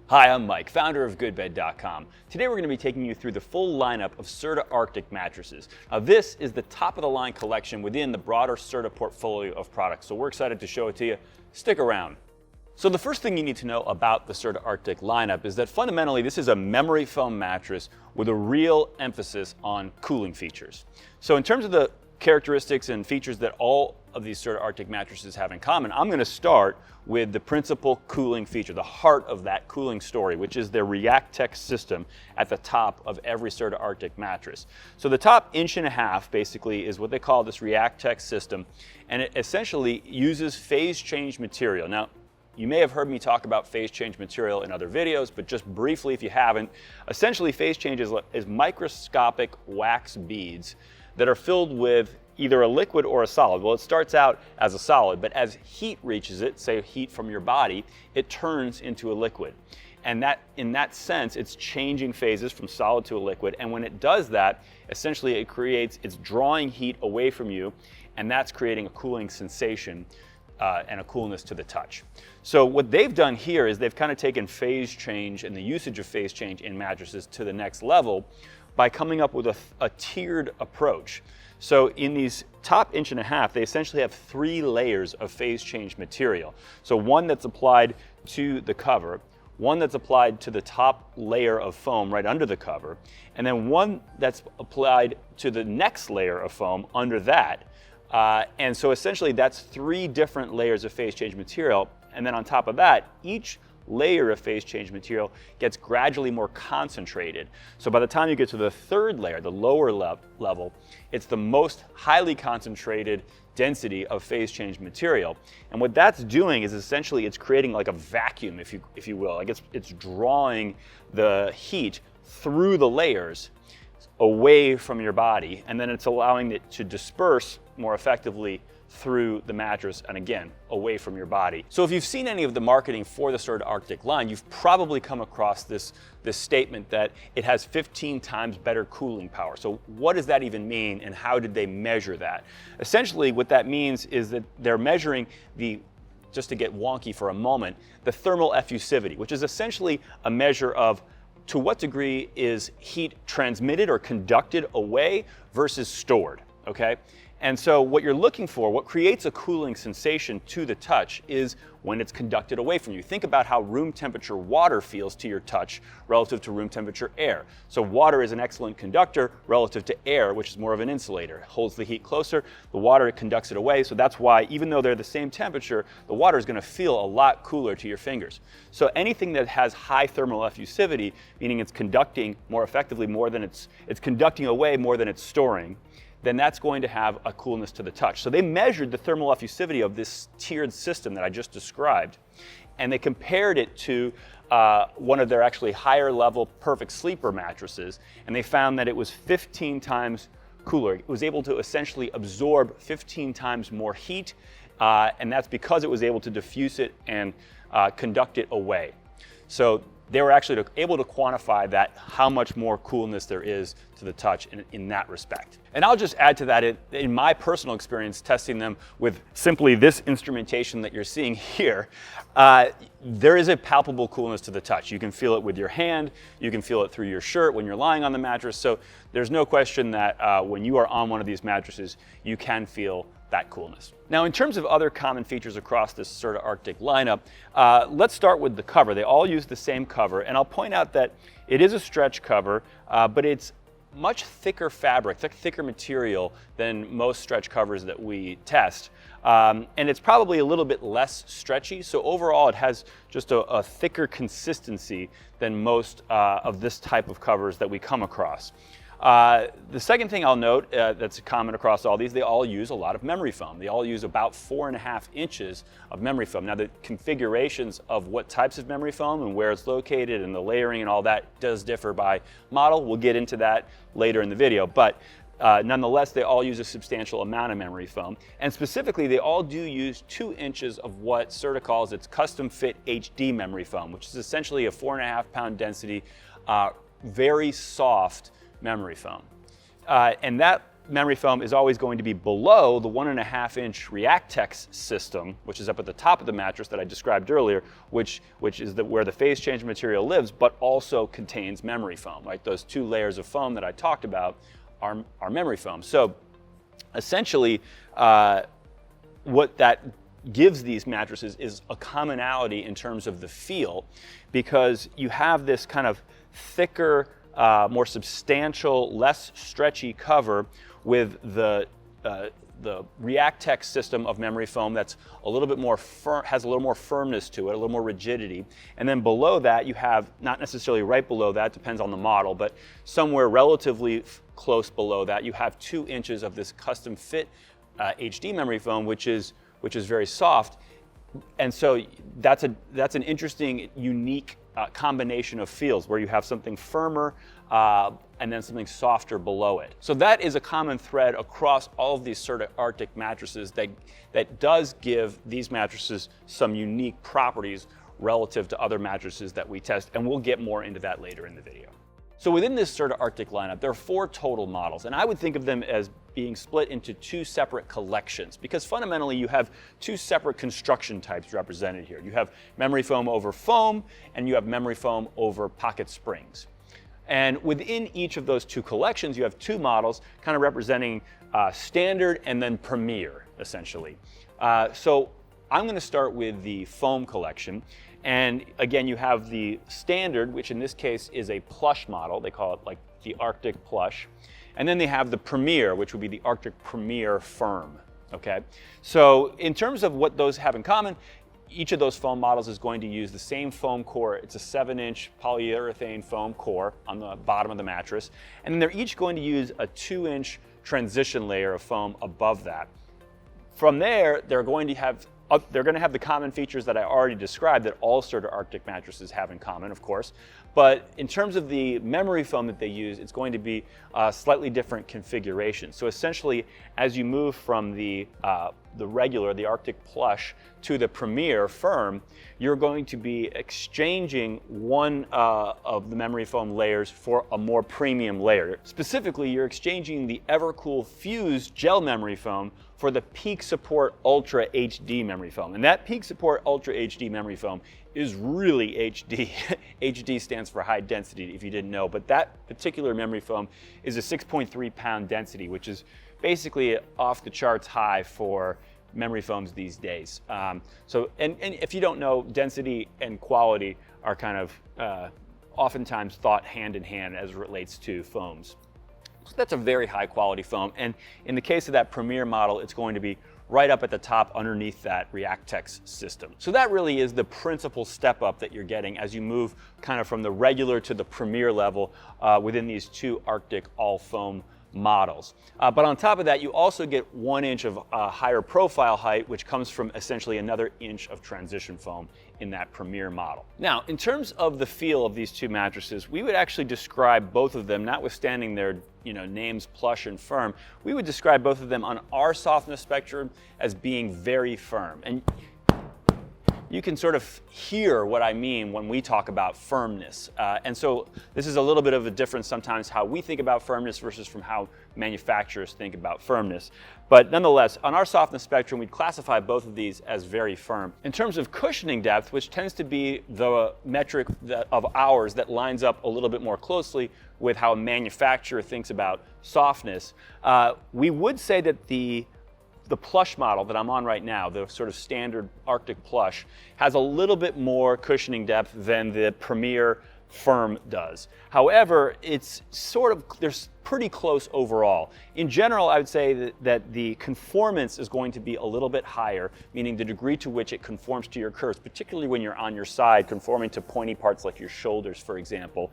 Hi, I'm Mike, founder of GoodBed.com. Today we're going to be taking you through the full lineup of Serta Arctic mattresses. Now this is the top of the line collection within the broader Serta portfolio of products, so we're excited to show it to you. Stick around. So the first thing you need to know about the Serta Arctic lineup is that fundamentally this is a memory foam mattress with a real emphasis on cooling features. So in terms of the characteristics and features that all of these Serta Arctic mattresses have in common, I'm going to start with the principal cooling feature, the heart of that cooling story, which is their ReactTech system at the top of every Serta Arctic mattress. So the top inch and a half basically is what they call this ReactTech system, and it essentially uses phase change material. Now, you may have heard me talk about phase change material in other videos, but just briefly if you haven't, essentially phase change is microscopic wax beads that are filled with either a liquid or a solid. Well, it starts out as a solid, but as heat reaches it, say heat from your body, it turns into a liquid. And that, in that sense, it's changing phases from solid to a liquid. And when it does that, essentially it's drawing heat away from you, and that's creating a cooling sensation and a coolness to the touch. So what they've done here is they've kind of taken phase change and the usage of phase change in mattresses to the next level by coming up with a tiered approach. So in these top inch and a half, they essentially have 3 layers of phase change material. So one that's applied to the cover, one that's applied to the top layer of foam right under the cover, and then one that's applied to the next layer of foam under that. And so essentially that's 3 different layers of phase change material. And then on top of that, each layer of phase change material gets gradually more concentrated. So by the time you get to the 3rd layer, the lower level, it's the most highly concentrated density of phase change material. And what that's doing is essentially it's creating like a vacuum, if you will. Like it's drawing the heat through the layers away from your body, and then it's allowing it to disperse more effectively through the mattress and again away from your body. So if you've seen any of the marketing for the Serta Arctic line, you've probably come across this statement that it has 15 times better cooling power. So what does that even mean, and how did they measure that? Essentially what that means is that they're measuring just to get wonky for a moment, the thermal effusivity, which is essentially a measure of to what degree is heat transmitted or conducted away versus stored, okay? And so what you're looking for, what creates a cooling sensation to the touch, is when it's conducted away from you. Think about how room temperature water feels to your touch relative to room temperature air. So water is an excellent conductor relative to air, which is more of an insulator. It holds the heat closer, the water conducts it away, so that's why even though they're the same temperature, the water is going to feel a lot cooler to your fingers. So anything that has high thermal effusivity, meaning it's conducting more effectively more than it's conducting away more than it's storing, then that's going to have a coolness to the touch. So they measured the thermal effusivity of this tiered system that I just described, and they compared it to one of their actually higher level perfect sleeper mattresses, and they found that it was 15 times cooler. It was able to essentially absorb 15 times more heat, and that's because it was able to diffuse it and conduct it away. So they were actually able to quantify that, how much more coolness there is to the touch in that respect. And I'll just add to that, in my personal experience testing them with simply this instrumentation that you're seeing here, there is a palpable coolness to the touch. You can feel it with your hand, you can feel it through your shirt when you're lying on the mattress, so there's no question that when you are on one of these mattresses, you can feel that coolness. Now in terms of other common features across this Serta Arctic lineup, let's start with the cover. They all use the same cover, and I'll point out that it is a stretch cover, but it's much thicker fabric, thicker material than most stretch covers that we test. And it's probably a little bit less stretchy, so overall it has just a thicker consistency than most of this type of covers that we come across. The second thing I'll note that's common across all these, they all use a lot of memory foam. They all use about 4.5 inches of memory foam. Now the configurations of what types of memory foam and where it's located and the layering and all that does differ by model. We'll get into that later in the video, but nonetheless they all use a substantial amount of memory foam. And specifically they all do use 2 inches of what Serta calls its custom fit HD memory foam, which is essentially a 4.5 pound density, very soft memory foam. And that memory foam is always going to be below the 1.5-inch Reactex system, which is up at the top of the mattress that I described earlier, which is where the phase change material lives, but also contains memory foam, right? Those 2 layers of foam that I talked about are memory foam. So essentially, what that gives these mattresses is a commonality in terms of the feel, because you have this kind of thicker, more substantial, less stretchy cover with the Reactex system of memory foam that's a little bit more has a little more firmness to it, a little more rigidity. And then below that you have, not necessarily right below that, depends on the model, but somewhere relatively close below that, you have 2 inches of this custom fit HD memory foam, which is very soft. And so that's an interesting, unique combination of feels, where you have something firmer and then something softer below it. So that is a common thread across all of these Serta Arctic mattresses that does give these mattresses some unique properties relative to other mattresses that we test, and we'll get more into that later in the video. So within this Serta Arctic lineup, there are 4 total models, and I would think of them as being split into 2 separate collections, because fundamentally you have 2 separate construction types represented here. You have memory foam over foam, and you have memory foam over pocket springs. And within each of those 2 collections, you have 2 models kind of representing standard and then premier, essentially. So I'm going to start with the foam collection. And again, you have the standard, which in this case is a plush model. They call it like the Arctic Plush. And then they have the Premier, which would be the Arctic Premier Firm. Okay? So in terms of what those have in common, each of those foam models is going to use the same foam core. It's a 7-inch polyurethane foam core on the bottom of the mattress. And then they're each going to use a 2-inch transition layer of foam above that. From there, they're going to have the common features that I already described that all Serta Arctic mattresses have in common, of course. But in terms of the memory foam that they use, it's going to be a slightly different configuration. So essentially, as you move from the regular, the Arctic Plush, to the Premier Firm, you're going to be exchanging one of the memory foam layers for a more premium layer. Specifically, you're exchanging the Evercool Fused Gel Memory Foam for the Peak Support Ultra HD memory foam. And that Peak Support Ultra HD memory foam is really HD. HD stands for high density, if you didn't know, but that particular memory foam is a 6.3 pound density, which is basically off the charts high for memory foams these days. And if you don't know, density and quality are kind of oftentimes thought hand in hand as it relates to foams. So that's a very high quality foam, and in the case of that Premier model, it's going to be right up at the top underneath that Reactex system. So that really is the principal step up that you're getting as you move kind of from the regular to the Premier level within these 2 Arctic all foam models. But on top of that, you also get 1 inch of higher profile height, which comes from essentially another inch of transition foam in that Premier model. Now, in terms of the feel of these 2 mattresses, we would actually describe both of them, notwithstanding their names plush and firm, we would describe both of them on our softness spectrum as being very firm. And you can sort of hear what I mean when we talk about firmness. And so this is a little bit of a difference sometimes how we think about firmness versus from how manufacturers think about firmness. But nonetheless, on our softness spectrum, we'd classify both of these as very firm. In terms of cushioning depth, which tends to be the metric of ours that lines up a little bit more closely with how a manufacturer thinks about softness, we would say that the plush model that I'm on right now, the sort of standard Arctic Plush, has a little bit more cushioning depth than the Premier Firm does. However, they're pretty close overall. In general, I would say that the conformance is going to be a little bit higher, meaning the degree to which it conforms to your curves, particularly when you're on your side, conforming to pointy parts like your shoulders, for example,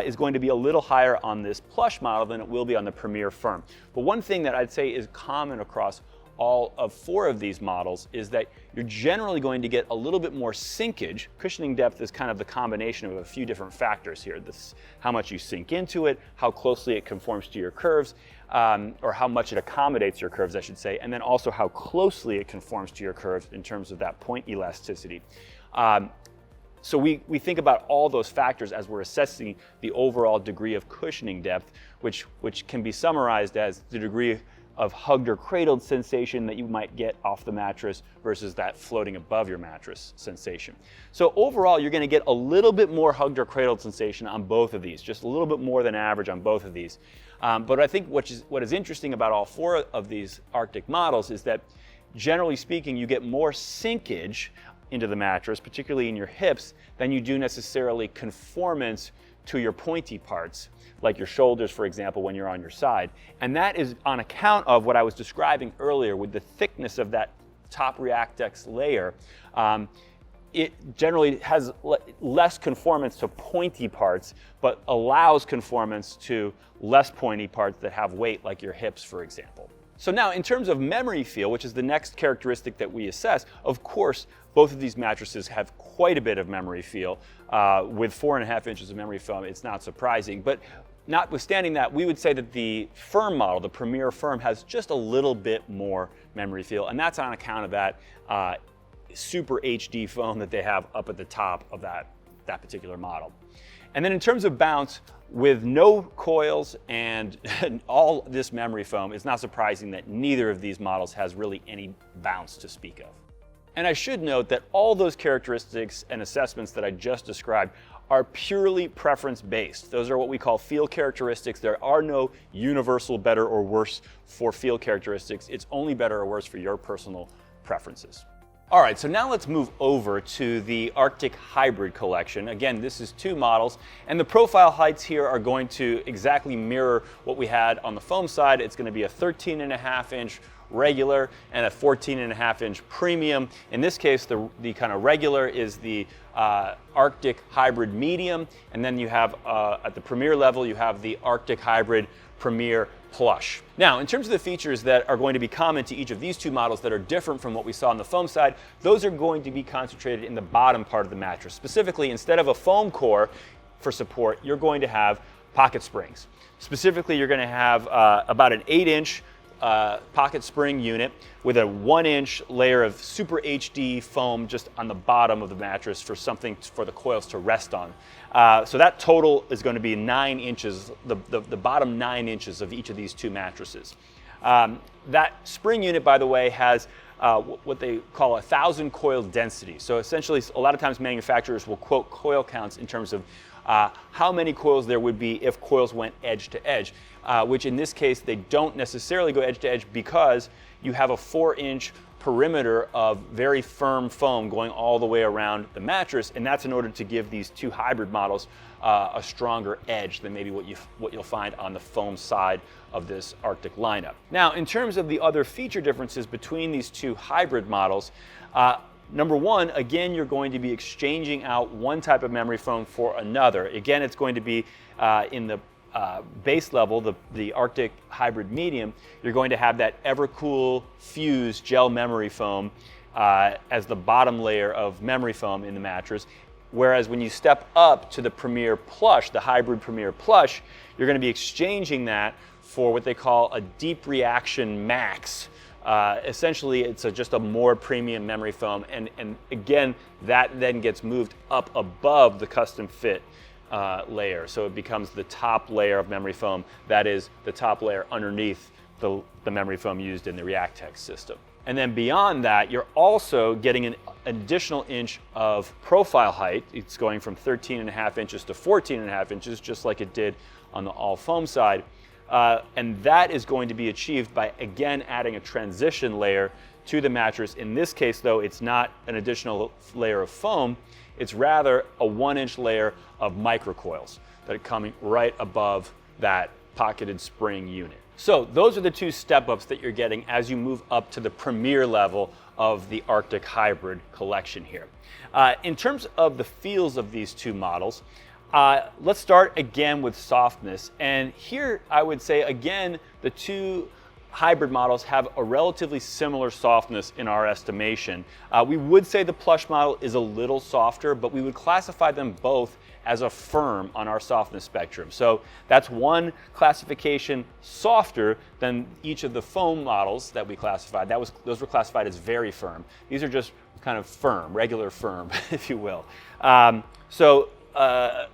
is going to be a little higher on this plush model than it will be on the Premier Firm. But one thing that I'd say is common across all of 4 of these models is that you're generally going to get a little bit more sinkage. Cushioning depth is kind of the combination of a few different factors here. This, how much you sink into it, how closely it conforms to your curves, or how much it accommodates your curves, I should say, and then also how closely it conforms to your curves in terms of that point elasticity. So we think about all those factors as we're assessing the overall degree of cushioning depth, which can be summarized as the degree of hugged or cradled sensation that you might get off the mattress versus that floating above your mattress sensation. So overall, you're going to get a little bit more hugged or cradled sensation on both of these, just a little bit more than average on both of these. But I think what is interesting about all four of these Arctic models is that, generally speaking, you get more sinkage into the mattress, particularly in your hips, than you do necessarily conformance to your pointy parts, like your shoulders, for example, when you're on your side. And that is on account of what I was describing earlier with the thickness of that top Reactex layer. It generally has less conformance to pointy parts, but allows conformance to less pointy parts that have weight, like your hips, for example. So now, in terms of memory feel, which is the next characteristic that we assess, of course, both of these mattresses have quite a bit of memory feel. With 4.5 inches of memory foam, it's not surprising. But notwithstanding that, we would say that the firm model, the Premier Firm, has just a little bit more memory feel, and that's on account of that super HD foam that they have up at the top of that particular model. And then in terms of bounce, with no coils and all this memory foam, it's not surprising that neither of these models has really any bounce to speak of. And I should note that all those characteristics and assessments that I just described are purely preference-based. Those are what we call feel characteristics. There are no universal better or worse for feel characteristics. It's only better or worse for your personal preferences. All right, so now let's move over to the Arctic Hybrid collection. Again, this is two models, and the profile heights here are going to exactly mirror what we had on the foam side. It's going to be a 13.5-inch regular and a 14.5-inch premium. In this case, the kind of regular is the Arctic Hybrid Medium, and then you have at the Premier level, you have the Arctic Hybrid Premier Plush. Now, in terms of the features that are going to be common to each of these two models that are different from what we saw on the foam side, those are going to be concentrated in the bottom part of the mattress. Specifically, instead of a foam core for support, you're going to have pocket springs. Specifically, you're going to have about an 8-inch pocket spring unit with a 1-inch layer of super HD foam just on the bottom of the mattress for something for the coils to rest on. So that total is going to be 9 inches, the bottom 9 inches of each of these two mattresses. That spring unit, by the way, has what they call 1,000 coil density. So essentially, a lot of times manufacturers will quote coil counts in terms of how many coils there would be if coils went edge to edge, which in this case, they don't necessarily go edge to edge because you have a 4-inch perimeter of very firm foam going all the way around the mattress, and that's in order to give these two hybrid models a stronger edge than maybe what you'll find on the foam side of this Arctic lineup. Now, in terms of the other feature differences between these two hybrid models, number one, again, you're going to be exchanging out one type of memory foam for another. Again, it's going to be in the base level, the Arctic Hybrid Medium, you're going to have that Evercool Fuse gel memory foam as the bottom layer of memory foam in the mattress. Whereas when you step up to the Premier Plush, the Hybrid Premier Plush, you're going to be exchanging that for what they call a Deep Reaction Max. Essentially, it's just a more premium memory foam, and again, that then gets moved up above the custom fit layer. So it becomes the top layer of memory foam. That is the top layer underneath the memory foam used in the Reactex system. And then beyond that, you're also getting an additional inch of profile height. It's going from 13.5 inches to 14.5 inches, just like it did on the all foam side. And that is going to be achieved by, again, adding a transition layer to the mattress. In this case, though, it's not an additional layer of foam. It's rather a 1-inch layer of microcoils that are coming right above that pocketed spring unit. So those are the two step-ups that you're getting as you move up to the Premier level of the Arctic Hybrid collection here. In terms of the feels of these two models, let's start again with softness. And here I would say, again, the two hybrid models have a relatively similar softness in our estimation. We would say the Plush model is a little softer, but we would classify them both as a firm on our softness spectrum. So that's one classification softer than each of the foam models that we classified. Those were classified as very firm. These are just kind of firm, regular firm, if you will. A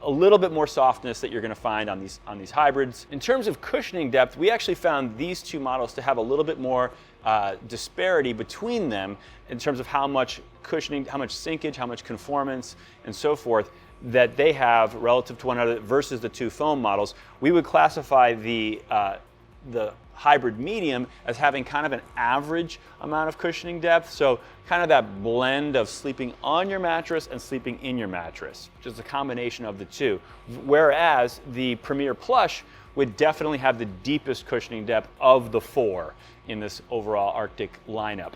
little bit more softness that you're going to find on these hybrids. In terms of cushioning depth, we actually found these two models to have a little bit more disparity between them in terms of how much cushioning, how much sinkage, how much conformance, and so forth that they have relative to one another versus the two foam models. We would classify the hybrid medium as having kind of an average amount of cushioning depth, so kind of that blend of sleeping on your mattress and sleeping in your mattress, which is a combination of the two. Whereas the Premier Plush would definitely have the deepest cushioning depth of the four in this overall Arctic lineup.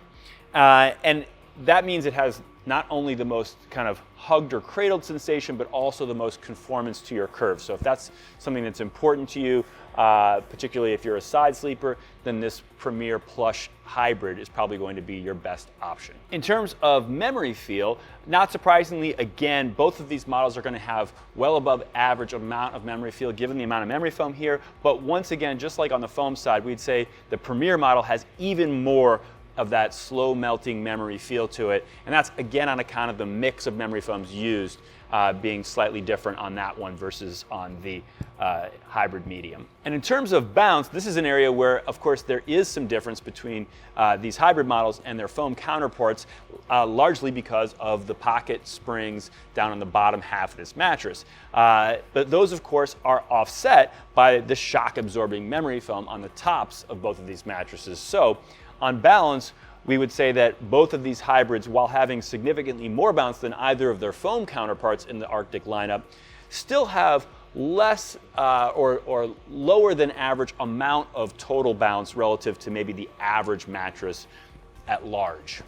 And that means it has not only the most kind of hugged or cradled sensation, but also the most conformance to your curves. So if that's something that's important to you, particularly if you're a side sleeper, then this Premier Plush Hybrid is probably going to be your best option. In terms of memory feel, not surprisingly, again, both of these models are going to have well above average amount of memory feel given the amount of memory foam here. But once again, just like on the foam side, we'd say the Premier model has even more of that slow melting memory feel to it. And that's again on account of the mix of memory foams used being slightly different on that one versus on the hybrid medium. And in terms of bounce, this is an area where, of course, there is some difference between these hybrid models and their foam counterparts, largely because of the pocket springs down on the bottom half of this mattress. But those, of course, are offset by the shock absorbing memory foam on the tops of both of these mattresses. So on balance, we would say that both of these hybrids, while having significantly more bounce than either of their foam counterparts in the Arctic lineup, still have less or lower than average amount of total bounce relative to maybe the average mattress at large.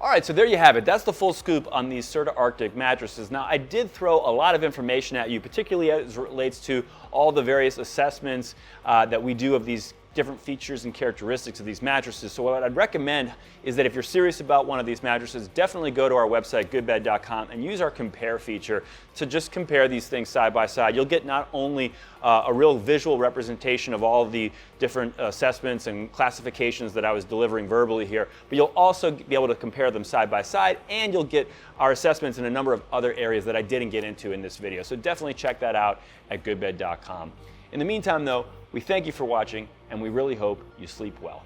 All right, so there you have it. That's the full scoop on these Serta Arctic mattresses. Now, I did throw a lot of information at you, particularly as it relates to all the various assessments that we do of these different features and characteristics of these mattresses. So what I'd recommend is that if you're serious about one of these mattresses, definitely go to our website, GoodBed.com, and use our compare feature to just compare these things side by side. You'll get not only a real visual representation of all of the different assessments and classifications that I was delivering verbally here, but you'll also be able to compare them side by side, and you'll get our assessments in a number of other areas that I didn't get into in this video. So definitely check that out at GoodBed.com. In the meantime, though, we thank you for watching, and we really hope you sleep well.